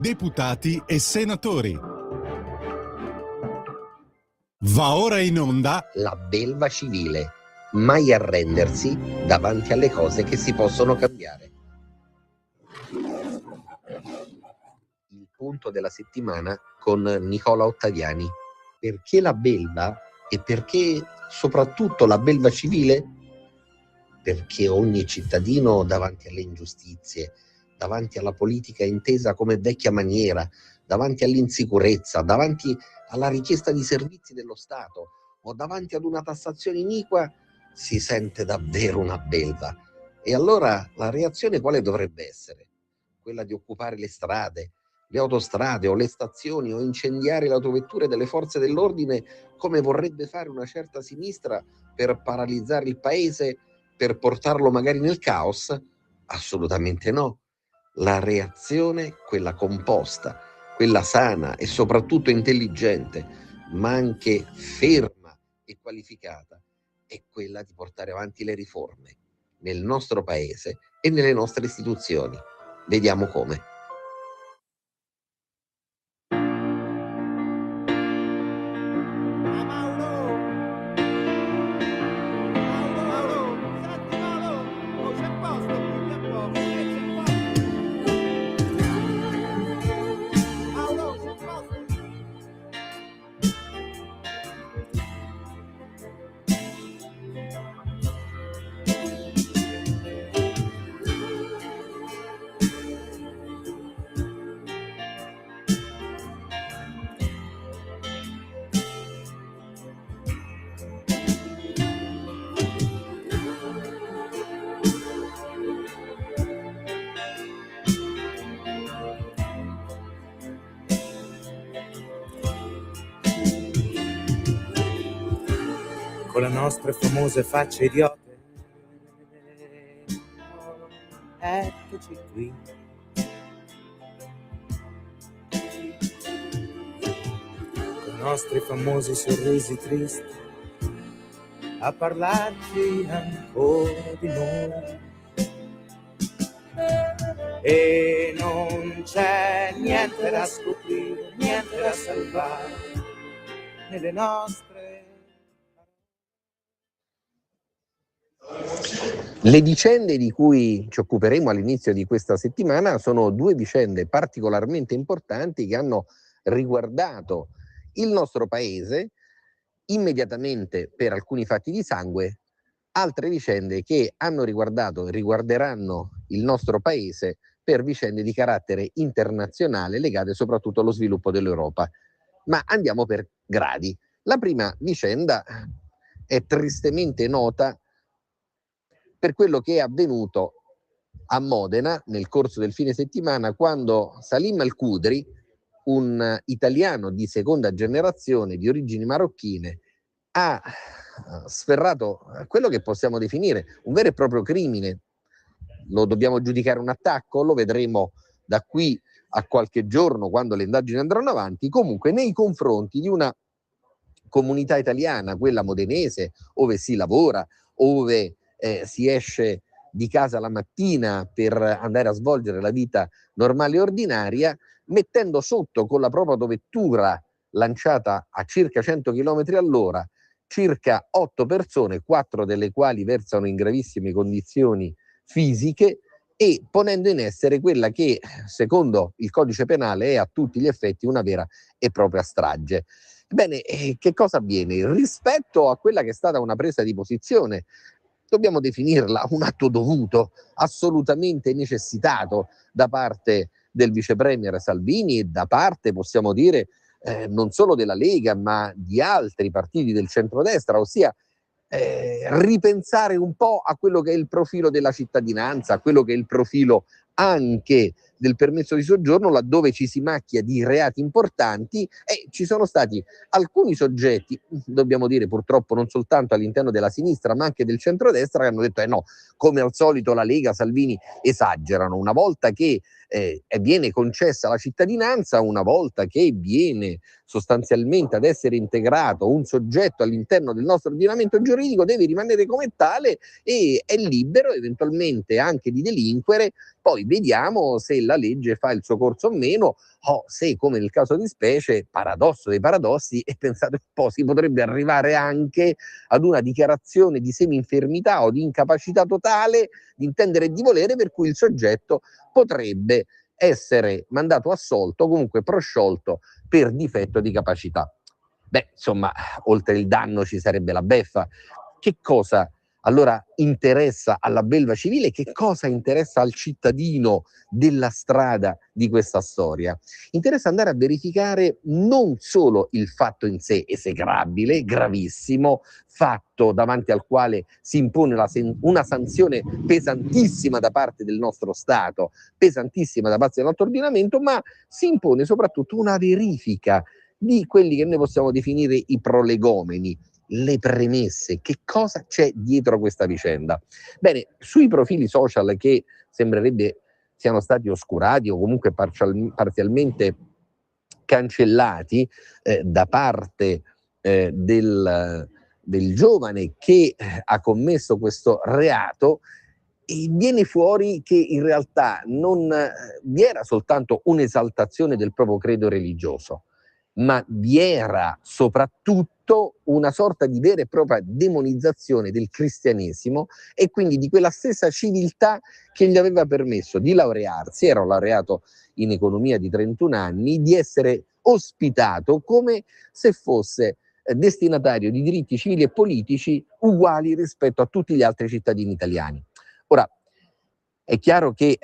deputati e senatori. Va ora in onda La belva civile, mai arrendersi davanti alle cose che si possono cambiare. Il punto della settimana con Nicola Ottaviani. Perché la belva e perché soprattutto la belva civile? Perché ogni cittadino davanti alle ingiustizie, davanti alla politica intesa come vecchia maniera, davanti all'insicurezza, davanti alla richiesta di servizi dello Stato o davanti ad una tassazione iniqua, si sente davvero una belva. E allora la reazione quale dovrebbe essere? Quella di occupare le strade, le autostrade o le stazioni o incendiare le autovetture delle forze dell'ordine come vorrebbe fare una certa sinistra per paralizzare il paese, per portarlo magari nel caos? Assolutamente no. La reazione, quella composta, quella sana e soprattutto intelligente, ma anche ferma e qualificata, è quella di portare avanti le riforme nel nostro paese e nelle nostre istituzioni. Vediamo come. Con le nostre famose facce idiote, eccoci qui. Con i nostri famosi sorrisi tristi, a parlarci ancora di noi. E non c'è niente da scoprire, niente da salvare nelle nostre. Le vicende di cui ci occuperemo all'inizio di questa settimana sono due vicende particolarmente importanti che hanno riguardato il nostro paese immediatamente per alcuni fatti di sangue, altre vicende che hanno riguardato e riguarderanno il nostro paese per vicende di carattere internazionale legate soprattutto allo sviluppo dell'Europa. Ma andiamo per gradi. La prima vicenda è tristemente nota per quello che è avvenuto a Modena nel corso del fine settimana, quando Salim Al-Qudri, un italiano di seconda generazione di origini marocchine, ha sferrato quello che possiamo definire un vero e proprio crimine. Lo dobbiamo giudicare un attacco? Lo vedremo da qui a qualche giorno, quando le indagini andranno avanti. Comunque, nei confronti di una comunità italiana, quella modenese, ove si lavora, ove si esce di casa la mattina per andare a svolgere la vita normale e ordinaria, mettendo sotto con la propria autovettura lanciata a circa 100 km all'ora circa 8 persone, 4 delle quali versano in gravissime condizioni fisiche, e ponendo in essere quella che, secondo il codice penale, è a tutti gli effetti una vera e propria strage. Bene, che cosa avviene? Rispetto a quella che è stata una presa di posizione, dobbiamo definirla un atto dovuto, assolutamente necessitato da parte del vice premier Salvini e da parte, possiamo dire, non solo della Lega, ma di altri partiti del centrodestra, ossia ripensare un po' a quello che è il profilo della cittadinanza, a quello che è il profilo anche del permesso di soggiorno, laddove ci si macchia di reati importanti, e ci sono stati alcuni soggetti, dobbiamo dire purtroppo non soltanto all'interno della sinistra ma anche del centrodestra, che hanno detto no, come al solito la Lega, Salvini esagerano. Una volta che viene concessa la cittadinanza, una volta che viene sostanzialmente ad essere integrato un soggetto all'interno del nostro ordinamento giuridico, deve rimanere come tale e è libero eventualmente anche di delinquere. Poi vediamo se la legge fa il suo corso o meno, o se, come nel caso di specie, paradosso dei paradossi, e pensate un po', si potrebbe arrivare anche ad una dichiarazione di semi-infermità o di incapacità totale di intendere e di volere, per cui il soggetto potrebbe essere mandato assolto o comunque prosciolto per difetto di capacità. Beh, insomma, oltre il danno ci sarebbe la beffa. Che cosa allora interessa alla belva civile? Che cosa interessa al cittadino della strada di questa storia? Interessa andare a verificare non solo il fatto in sé esecrabile, gravissimo, fatto davanti al quale si impone una sanzione pesantissima da parte del nostro Stato, pesantissima da parte del nostro ordinamento, ma si impone soprattutto una verifica di quelli che noi possiamo definire i prolegomeni, le premesse, che cosa c'è dietro questa vicenda. Bene, sui profili social che sembrerebbe siano stati oscurati o comunque parzialmente cancellati da parte del giovane che ha commesso questo reato, e viene fuori che in realtà non vi era soltanto un'esaltazione del proprio credo religioso, ma vi era soprattutto una sorta di vera e propria demonizzazione del cristianesimo e quindi di quella stessa civiltà che gli aveva permesso di laurearsi, era un laureato in economia di 31 anni, di essere ospitato come se fosse destinatario di diritti civili e politici uguali rispetto a tutti gli altri cittadini italiani. Ora, è chiaro che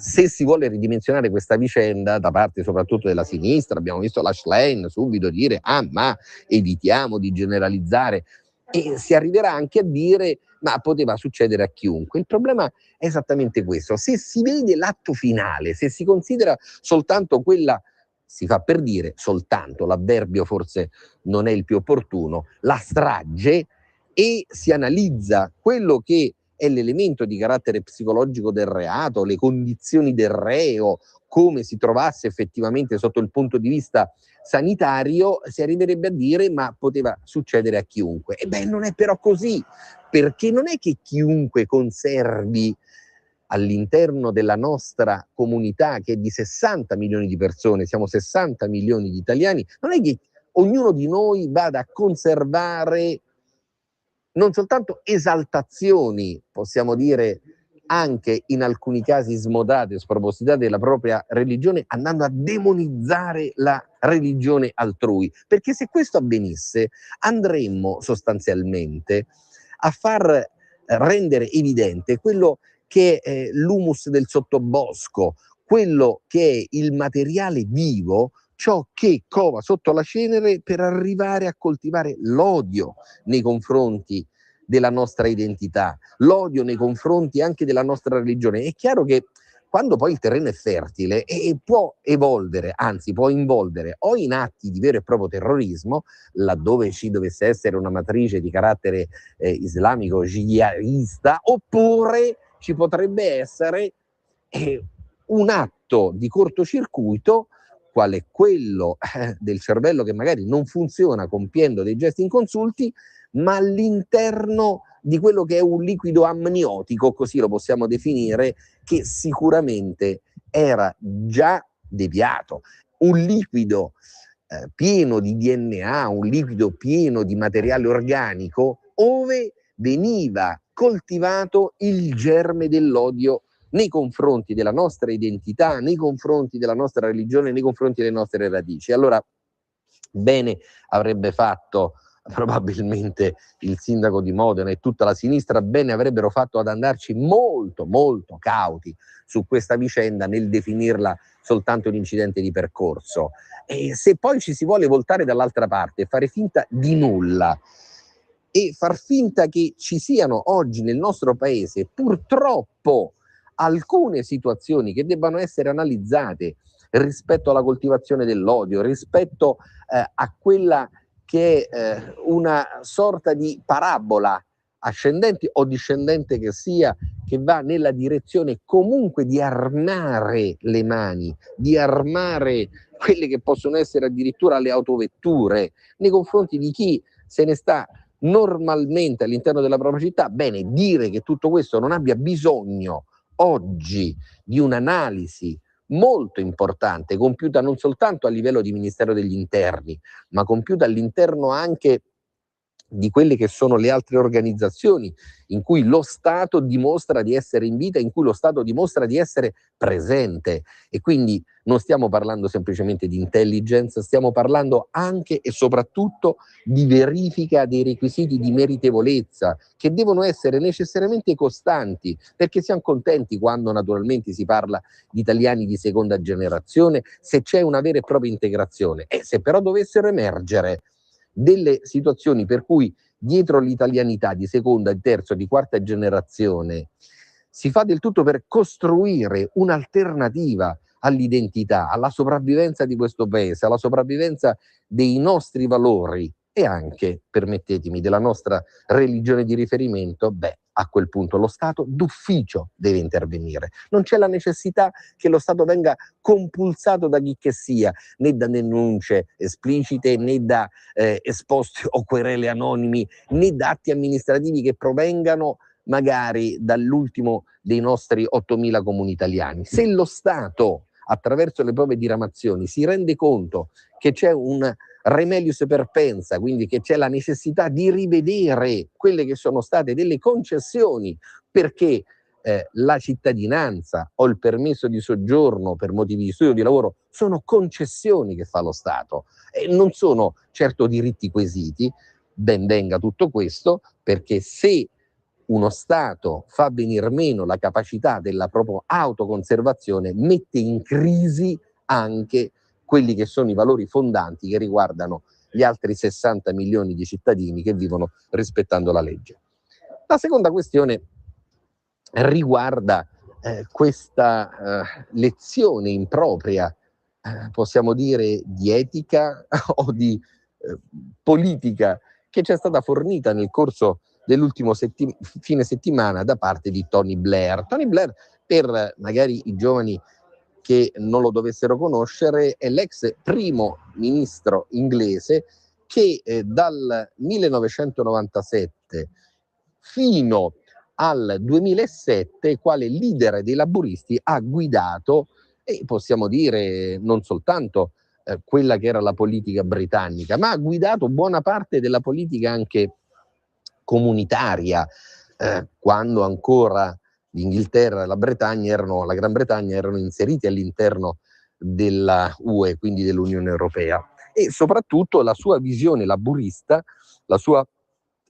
se si vuole ridimensionare questa vicenda da parte soprattutto della sinistra, abbiamo visto la Schlein subito dire ma evitiamo di generalizzare, e si arriverà anche a dire ma poteva succedere a chiunque. Il problema è esattamente questo: se si vede l'atto finale, se si considera soltanto quella, si fa per dire soltanto, l'avverbio forse non è il più opportuno, la strage, e si analizza quello che è l'elemento di carattere psicologico del reato, le condizioni del reo, come si trovasse effettivamente sotto il punto di vista sanitario, si arriverebbe a dire ma poteva succedere a chiunque. E beh, non è però così, perché non è che chiunque conservi all'interno della nostra comunità, che è di 60 milioni di persone, siamo 60 milioni di italiani, non è che ognuno di noi vada a conservare non soltanto esaltazioni, possiamo dire anche in alcuni casi smodate, spropositate della propria religione, andando a demonizzare la religione altrui. Perché se questo avvenisse, andremmo sostanzialmente a far rendere evidente quello che è l'humus del sottobosco, quello che è il materiale vivo, ciò che cova sotto la cenere per arrivare a coltivare l'odio nei confronti della nostra identità, l'odio nei confronti anche della nostra religione. È chiaro che quando poi il terreno è fertile e può evolvere, anzi può involvere o in atti di vero e proprio terrorismo, laddove ci dovesse essere una matrice di carattere islamico jihadista, oppure ci potrebbe essere un atto di cortocircuito, quale quello del cervello che magari non funziona compiendo dei gesti inconsulti, ma all'interno di quello che è un liquido amniotico, così lo possiamo definire, che sicuramente era già deviato. Un liquido pieno di DNA, un liquido pieno di materiale organico, ove veniva coltivato il germe dell'odio nei confronti della nostra identità, nei confronti della nostra religione, nei confronti delle nostre radici. Allora, bene avrebbe fatto probabilmente il sindaco di Modena e tutta la sinistra, bene avrebbero fatto ad andarci molto molto cauti su questa vicenda nel definirla soltanto un incidente di percorso. E se poi ci si vuole voltare dall'altra parte e fare finta di nulla e far finta che ci siano oggi nel nostro paese purtroppo alcune situazioni che debbano essere analizzate rispetto alla coltivazione dell'odio, rispetto a quella che è una sorta di parabola ascendente o discendente che sia, che va nella direzione comunque di armare le mani, di armare quelle che possono essere addirittura le autovetture, nei confronti di chi se ne sta normalmente all'interno della propria città. Bene, dire che tutto questo non abbia bisogno oggi di un'analisi molto importante, compiuta non soltanto a livello di Ministero degli Interni, ma compiuta all'interno anche di quelle che sono le altre organizzazioni in cui lo Stato dimostra di essere in vita, in cui lo Stato dimostra di essere presente. E quindi non stiamo parlando semplicemente di intelligence, stiamo parlando anche e soprattutto di verifica dei requisiti di meritevolezza, che devono essere necessariamente costanti, perché siamo contenti quando naturalmente si parla di italiani di seconda generazione, se c'è una vera e propria integrazione. E se però dovessero emergere delle situazioni per cui dietro l'italianità di seconda, di terza, di quarta generazione si fa del tutto per costruire un'alternativa all'identità, alla sopravvivenza di questo paese, alla sopravvivenza dei nostri valori e anche, permettetemi, della nostra religione di riferimento, beh, a quel punto lo Stato d'ufficio deve intervenire. Non c'è la necessità che lo Stato venga compulsato da chi che sia, né da denunce esplicite, né da esposti o querele anonimi, né da atti amministrativi che provengano magari dall'ultimo dei nostri 8.000 comuni italiani. Se lo Stato, attraverso le proprie diramazioni, si rende conto che c'è un remedius perpensa, quindi che c'è la necessità di rivedere quelle che sono state delle concessioni, perché la cittadinanza o il permesso di soggiorno per motivi di studio o di lavoro sono concessioni che fa lo Stato e non sono certo diritti quesiti. Ben venga tutto questo, perché se uno Stato fa venir meno la capacità della propria autoconservazione, mette in crisi anche quelli che sono i valori fondanti che riguardano gli altri 60 milioni di cittadini che vivono rispettando la legge. La seconda questione riguarda questa lezione impropria, possiamo dire di etica o di politica, che ci è stata fornita nel corso dell'ultimo fine settimana da parte di Tony Blair. Tony Blair, per magari i giovani che non lo dovessero conoscere, è l'ex primo ministro inglese che dal 1997 fino al 2007, quale leader dei laburisti, ha guidato, e possiamo dire non soltanto quella che era la politica britannica, ma ha guidato buona parte della politica anche comunitaria, quando ancora l'Inghilterra e la Gran Bretagna erano inseriti all'interno della UE, quindi dell'Unione Europea. E soprattutto la sua visione laburista, la sua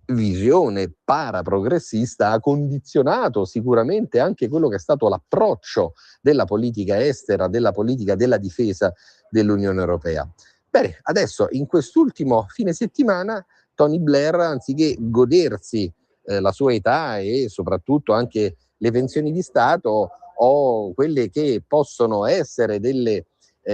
visione paraprogressista ha condizionato sicuramente anche quello che è stato l'approccio della politica estera, della politica della difesa dell'Unione Europea. Bene, adesso in quest'ultimo fine settimana Tony Blair, anziché godersi la sua età e soprattutto anche le pensioni di Stato o quelle che possono essere delle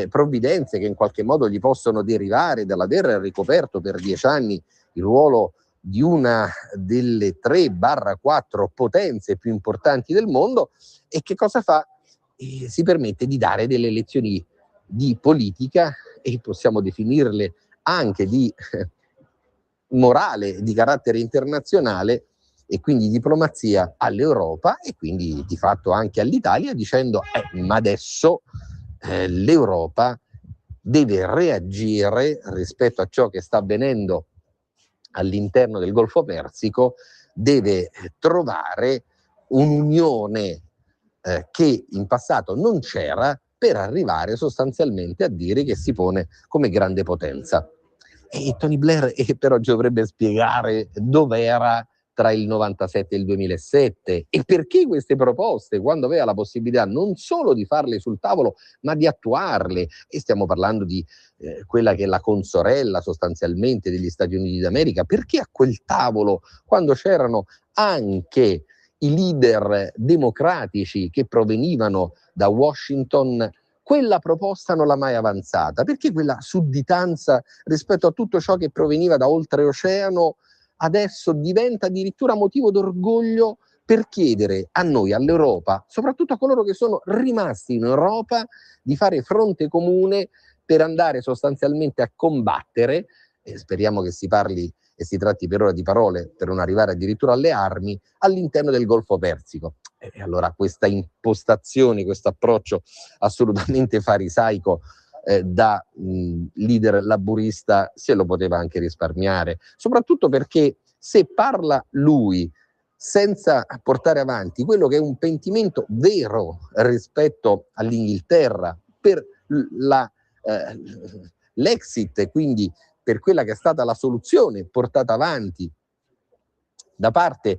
provvidenze che in qualche modo gli possono derivare dall'aver ricoperto per 10 anni il ruolo di una delle 3/4 potenze più importanti del mondo, e che cosa fa? Si permette di dare delle lezioni di politica, e possiamo definirle anche di morale di carattere internazionale, e quindi diplomazia, all'Europa e quindi di fatto anche all'Italia, dicendo ma adesso l'Europa deve reagire rispetto a ciò che sta avvenendo all'interno del Golfo Persico, deve trovare un'unione che in passato non c'era, per arrivare sostanzialmente a dire che si pone come grande potenza. E Tony Blair però ci dovrebbe spiegare dov'era tra il 97 e il 2007 e perché queste proposte, quando aveva la possibilità non solo di farle sul tavolo, ma di attuarle. E stiamo parlando di quella che è la consorella sostanzialmente degli Stati Uniti d'America. Perché a quel tavolo, quando c'erano anche i leader democratici che provenivano da Washington, quella proposta non l'ha mai avanzata? Perché quella sudditanza rispetto a tutto ciò che proveniva da oltreoceano adesso diventa addirittura motivo d'orgoglio per chiedere a noi, all'Europa, soprattutto a coloro che sono rimasti in Europa, di fare fronte comune per andare sostanzialmente a combattere, e speriamo che si parli e si tratti per ora di parole per non arrivare addirittura alle armi, all'interno del Golfo Persico. E allora questa impostazione, questo approccio assolutamente farisaico da leader laburista se lo poteva anche risparmiare, soprattutto perché se parla lui senza portare avanti quello che è un pentimento vero rispetto all'Inghilterra per l'exit e quindi per quella che è stata la soluzione portata avanti da parte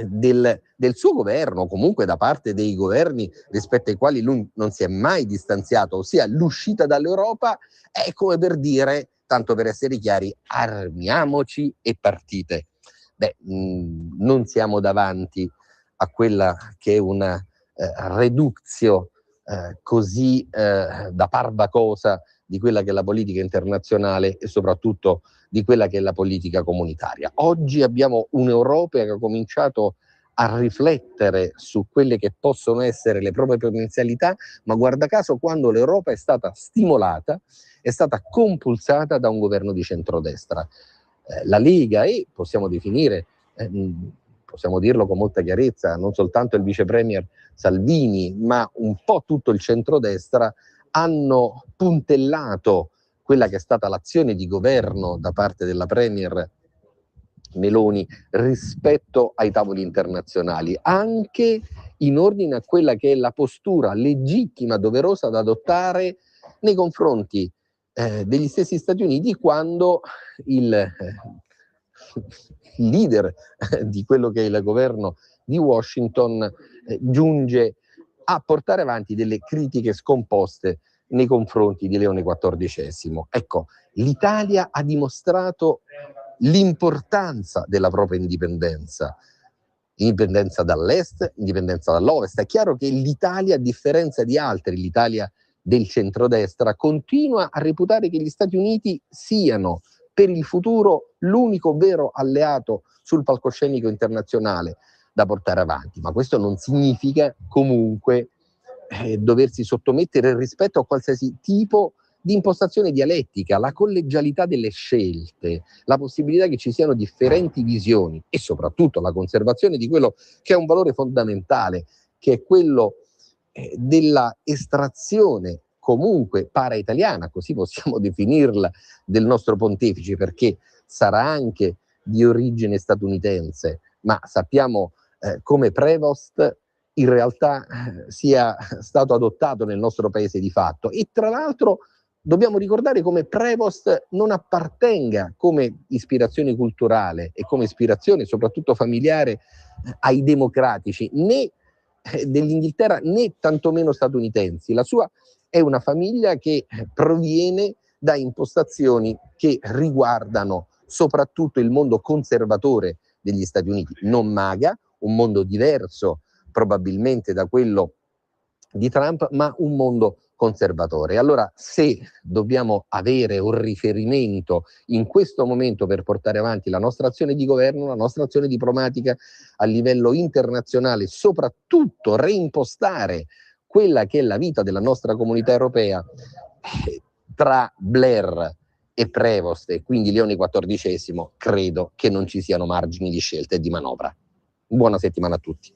del suo governo, comunque da parte dei governi rispetto ai quali lui non si è mai distanziato, ossia l'uscita dall'Europa, è come per dire, tanto per essere chiari, armiamoci e partite. Non siamo davanti a quella che è una reductio così da parva cosa di quella che è la politica internazionale e soprattutto di quella che è la politica comunitaria. Oggi abbiamo un'Europa che ha cominciato a riflettere su quelle che possono essere le proprie potenzialità, ma guarda caso quando l'Europa è stata stimolata, è stata compulsata da un governo di centrodestra. La Lega e possiamo definire, possiamo dirlo con molta chiarezza, non soltanto il vice premier Salvini, ma un po' tutto il centrodestra hanno puntellato quella che è stata l'azione di governo da parte della premier Meloni rispetto ai tavoli internazionali, anche in ordine a quella che è la postura legittima, doverosa da adottare nei confronti degli stessi Stati Uniti quando il leader di quello che è il governo di Washington giunge a portare avanti delle critiche scomposte nei confronti di Leone XIV. Ecco, l'Italia ha dimostrato l'importanza della propria indipendenza dall'est, indipendenza dall'ovest. È chiaro che l'Italia, a differenza di altri, l'Italia del centrodestra, continua a reputare che gli Stati Uniti siano per il futuro l'unico vero alleato sul palcoscenico internazionale da portare avanti, ma questo non significa comunque doversi sottomettere rispetto a qualsiasi tipo di impostazione dialettica, la collegialità delle scelte, la possibilità che ci siano differenti visioni e soprattutto la conservazione di quello che è un valore fondamentale, che è quello della estrazione comunque para-italiana, così possiamo definirla, del nostro pontefice, perché sarà anche di origine statunitense, ma sappiamo come Prevost in realtà sia stato adottato nel nostro paese di fatto. E tra l'altro dobbiamo ricordare come Prevost non appartenga come ispirazione culturale e come ispirazione soprattutto familiare ai democratici, né dell'Inghilterra né tantomeno statunitensi. La sua è una famiglia che proviene da impostazioni che riguardano soprattutto il mondo conservatore degli Stati Uniti, non MAGA, un mondo diverso probabilmente da quello di Trump, ma un mondo conservatore. Allora, se dobbiamo avere un riferimento in questo momento per portare avanti la nostra azione di governo, la nostra azione diplomatica a livello internazionale, soprattutto reimpostare quella che è la vita della nostra comunità europea, tra Blair e Prevost e quindi Leone XIV, credo che non ci siano margini di scelta e di manovra. Buona settimana a tutti.